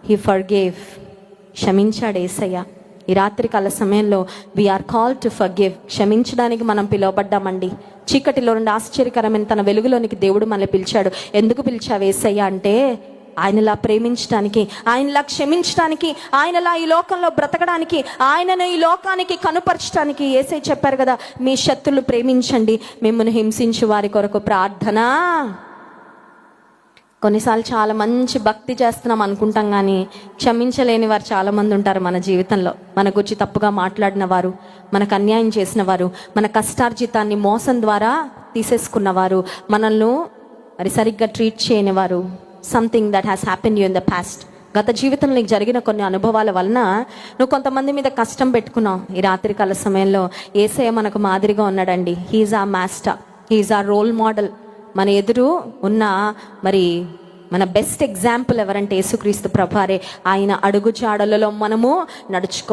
He forgave. క్షమించాడు యేసయ్య. ఈ రాత్రికాల సమయంలో వీఆర్ కాల్ టు ఫర్గివ్. క్షమించడానికి మనం పిలువబడ్డామండి. చీకటిలో నుండి ఆశ్చర్యకరమైన తన వెలుగులోనికి దేవుడు మనల్ని పిలిచాడు. ఎందుకు పిలిచావు యేసయ్య అంటే, ఆయనలా ప్రేమించడానికి, ఆయనలా క్షమించడానికి, ఆయనలా ఈ లోకంలో బ్రతకడానికి, ఆయనను ఈ లోకానికి కనుపరచడానికి. యేసయ్య చెప్పారు కదా, మీ శత్రులు ప్రేమించండి, మిమ్మల్ని హింసించు వారి కొరకు ప్రార్థన. కొన్నిసార్లు చాలా మంచి భక్తి చేస్తున్నాం అనుకుంటాం, కానీ క్షమించలేని వారు చాలామంది ఉంటారు మన జీవితంలో. మన గురించి తప్పుగా మాట్లాడిన వారు, మనకు అన్యాయం చేసిన వారు, మన కష్టార్జితాన్ని మోసం ద్వారా తీసేసుకున్నవారు, మనల్ని మరి సరిగ్గా ట్రీట్ చేయని వారు. Something that has happen you in the past. గత జీవితంలో నీకు జరిగిన కొన్ని అనుభవాల వలన నువ్వు కొంతమంది మీద కష్టం పెట్టుకున్నావు. ఈ రాత్రికాల సమయంలో యేసయ్య మనకు మాదిరిగా ఉన్నాడండి. హీఈస్ ఆ మాస్టర్, హీఈస్ ఆ రోల్ మోడల్. మన ఎదురు ఉన్న మరి మన బెస్ట్ ఎగ్జాంపుల్ ఎవరంటే యేసుక్రీస్తు ప్రభువారే. ఆయన అడుగు జాడలలో మనము నడుచుకో.